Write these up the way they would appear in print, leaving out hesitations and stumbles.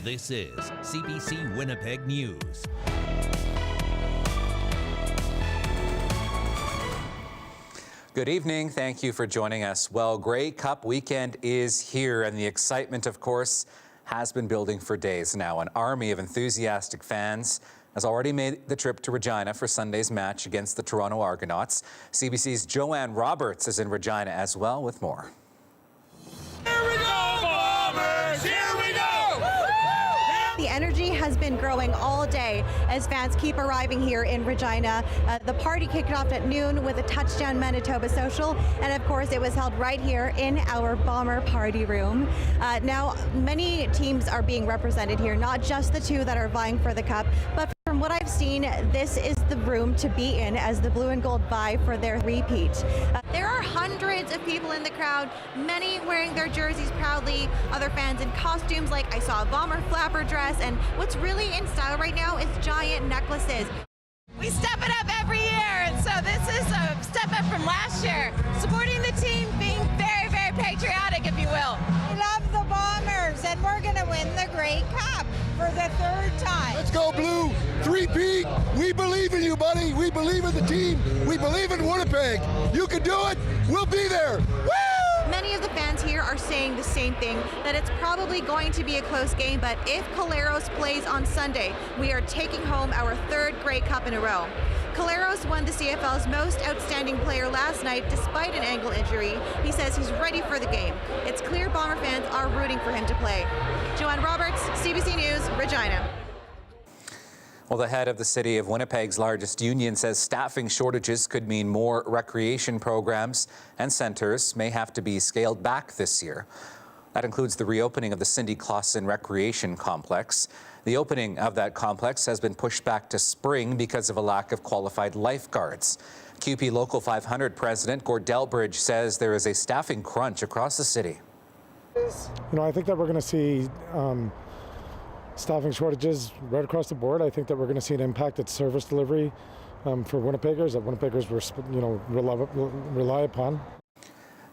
This is CBC Winnipeg News. Good evening. Thank you for joining us. Well, Grey Cup weekend is here, and the excitement, of course, has been building for days now. An army of enthusiastic fans has already made the trip to Regina for Sunday's match against the Toronto Argonauts. CBC's Joanne Roberts is in Regina as well with more. Here we go, Bombers! Here we go! The energy has been growing all day as fans keep arriving here in Regina. The party kicked off at noon with a touchdown Manitoba social, and of course it was held right here in our Bomber party room. Now, many teams are being represented here, not just the two that are vying for the cup, but from what I've seen, this is the room to be in as the Blue and Gold vie for their repeat. There are hundreds of people in the crowd, many wearing their jerseys proudly, other fans in costumes like I saw a Bomber flapper dress, and what's really in style right now is giant necklaces. We step it up every year, and so this is a step up from last year. Supporting the team, being very, very patriotic, if you will. We love the Bombers, and we're going to win the Grey Cup for the third time. Let's go, Blue. Three-peat. We believe in you, buddy. We believe in the team. We believe in Winnipeg. You can do it. We'll be there. Woo! Many of the fans here are saying the same thing, that it's probably going to be a close game, but if Collaros plays on Sunday, we are taking home our third Grey Cup in a row. Collaros won the CFL's most outstanding player last night despite an ankle injury. He says he's ready for the game. It's clear Bomber fans are rooting for him to play. Joanne Roberts, CBC News, Regina. Well, the head of the city of Winnipeg's largest union says staffing shortages could mean more recreation programs and centres may have to be scaled back this year. That includes the reopening of the Cindy Clausen Recreation Complex. The opening of that complex has been pushed back to spring because of a lack of qualified lifeguards. QP Local 500 President Gord Delbridge says there is a staffing crunch across the city. I think that we're going to see staffing shortages right across the board. I think that we're going to see an impact at service delivery for Winnipeggers that Winnipeggers rely upon.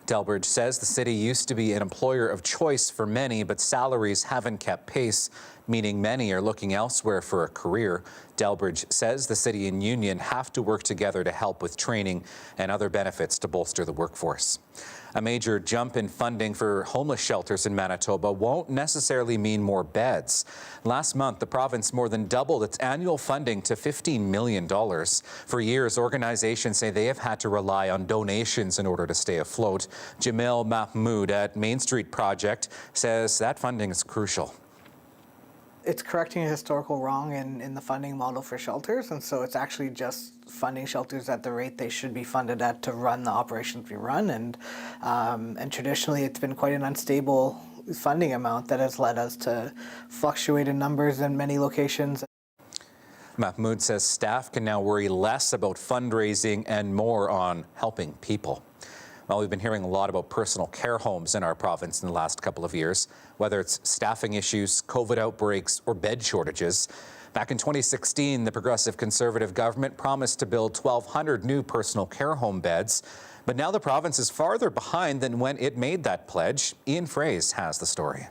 Delbridge says the city used to be an employer of choice for many, but salaries haven't kept pace, meaning many are looking elsewhere for a career. Delbridge says the city and union have to work together to help with training and other benefits to bolster the workforce. A major jump in funding for homeless shelters in Manitoba won't necessarily mean more beds. Last month, the province more than doubled its annual funding to $15 million. For years, organizations say they have had to rely on donations in order to stay afloat. Jamil Mahmood at Main Street Project says that funding is crucial. It's correcting a historical wrong in the funding model for shelters, and so it's actually just funding shelters at the rate they should be funded at to run the operations we run, and traditionally it's been quite an unstable funding amount that has led us to fluctuate in numbers in many locations. Mahmood says staff can now worry less about fundraising and more on helping people. Well, we've been hearing a lot about personal care homes in our province in the last couple of years, whether it's staffing issues, COVID outbreaks, or bed shortages. Back in 2016, the Progressive Conservative government promised to build 1,200 new personal care home beds, but now the province is farther behind than when it made that pledge. Ian Fraze has the story.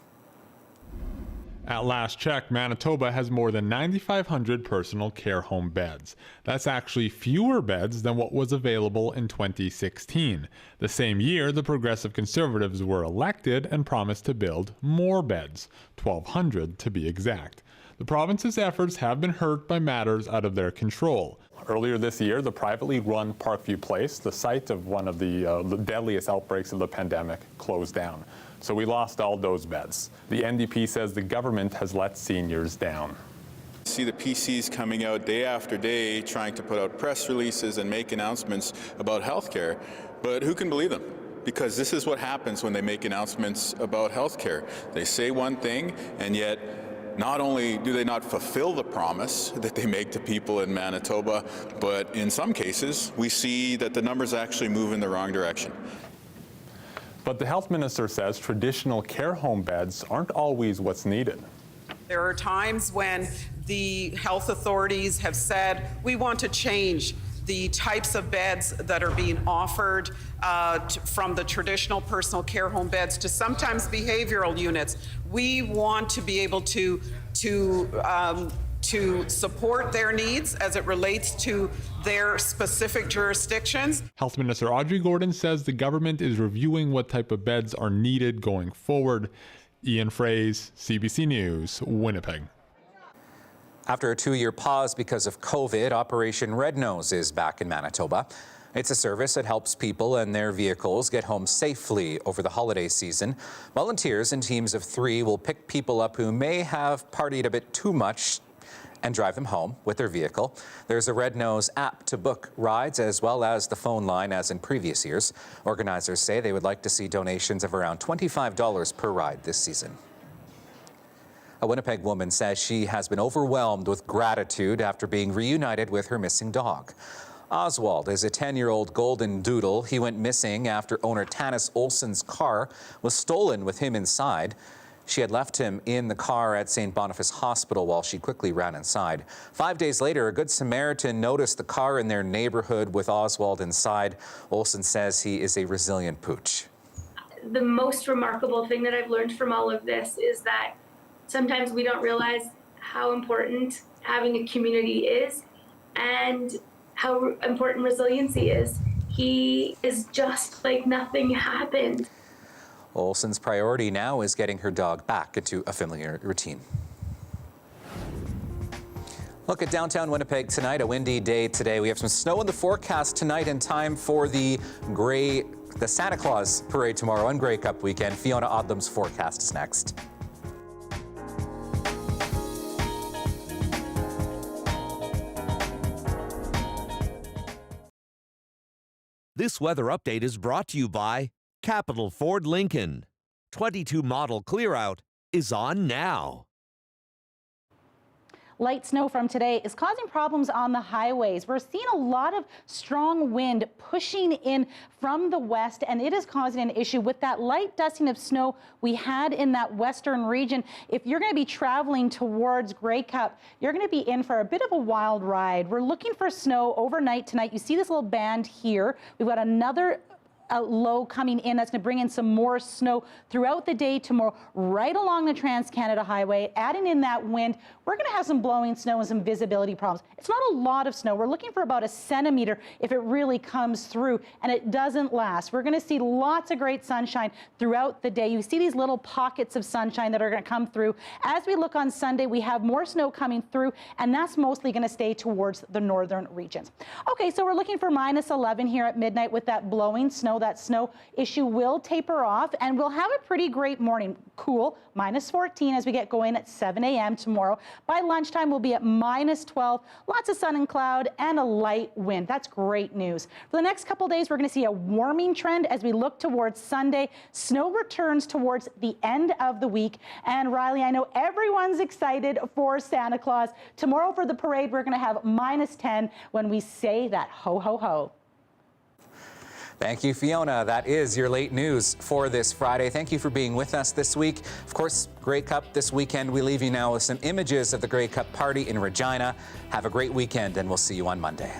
At last check, Manitoba has more than 9,500 personal care home beds. That's actually fewer beds than what was available in 2016. The same year, the Progressive Conservatives were elected and promised to build more beds, 1,200 to be exact. The province's efforts have been hurt by matters out of their control. Earlier this year, the privately run Parkview Place, the site of one of the deadliest outbreaks of the pandemic, closed down. So we lost all those beds. The NDP says the government has let seniors down. See the PCs coming out day after day trying to put out press releases and make announcements about healthcare, but who can believe them? Because this is what happens when they make announcements about healthcare. They say one thing, and yet not only do they not fulfill the promise that they make to people in Manitoba, but in some cases we see that the numbers actually move in the wrong direction. But the health minister says traditional care home beds aren't always what's needed. There are times when the health authorities have said, we want to change the types of beds that are being offered from the traditional personal care home beds to sometimes behavioral units. We want to be able to support their needs as it relates to their specific jurisdictions. Health Minister Audrey Gordon says the government is reviewing what type of beds are needed going forward. Ian Fraze, CBC News, Winnipeg. After a 2-year pause because of COVID, Operation Red Nose is back in Manitoba. It's a service that helps people and their vehicles get home safely over the holiday season. Volunteers in teams of 3 will pick people up who may have partied a bit too much and drive them home with their vehicle. There's a Red Nose app to book rides as well as the phone line as in previous years. Organizers say they would like to see donations of around $25 per ride this season. A Winnipeg woman says she has been overwhelmed with gratitude after being reunited with her missing dog. Oswald is a 10-year-old golden doodle. He went missing after owner Tanis Olsen's car was stolen with him inside. She had left him in the car at St. Boniface Hospital while she quickly ran inside. 5 days later, a Good Samaritan noticed the car in their neighborhood with Oswald inside. Olsen says he is a resilient pooch. The most remarkable thing that I've learned from all of this is that sometimes we don't realize how important having a community is and how important resiliency is. He is just like nothing happened. Olsen's priority now is getting her dog back into a familiar routine. Look at downtown Winnipeg tonight, a windy day today. We have some snow in the forecast tonight in time for the Santa Claus parade tomorrow and Grey Cup weekend. Fiona, Odlum's forecast is next. This weather update is brought to you by Capital Ford Lincoln. 22 model clear out is on now. Light snow from today is causing problems on the highways. We're seeing a lot of strong wind pushing in from the west, and it is causing an issue with that light dusting of snow we had in that western region. If you're going to be traveling towards Grey Cup, you're going to be in for a bit of a wild ride. We're looking for snow overnight tonight. You see this little band here. We've got another low coming in that's going to bring in some more snow throughout the day tomorrow right along the Trans-Canada Highway, adding in that wind. We're going to have some blowing snow and some visibility problems. It's not a lot of snow. We're looking for about a centimeter if it really comes through, and it doesn't last. We're going to see lots of great sunshine throughout the day. You see these little pockets of sunshine that are going to come through. As we look on Sunday, we have more snow coming through, and that's mostly going to stay towards the northern regions. Okay, so we're looking for -11 here at midnight with that blowing snow. That snow issue will taper off, and we'll have a pretty great morning. Cool, -14 as we get going at 7 a.m. tomorrow. By lunchtime, we'll be at -12, lots of sun and cloud, and a light wind. That's great news. For the next couple days, we're going to see a warming trend as we look towards Sunday. Snow returns towards the end of the week. And Riley, I know everyone's excited for Santa Claus. Tomorrow for the parade, we're going to have -10 when we say that ho, ho, ho. Thank you, Fiona. That is your late news for this Friday. Thank you for being with us this week. Of course, Grey Cup this weekend. We leave you now with some images of the Grey Cup party in Regina. Have a great weekend, and we'll see you on Monday.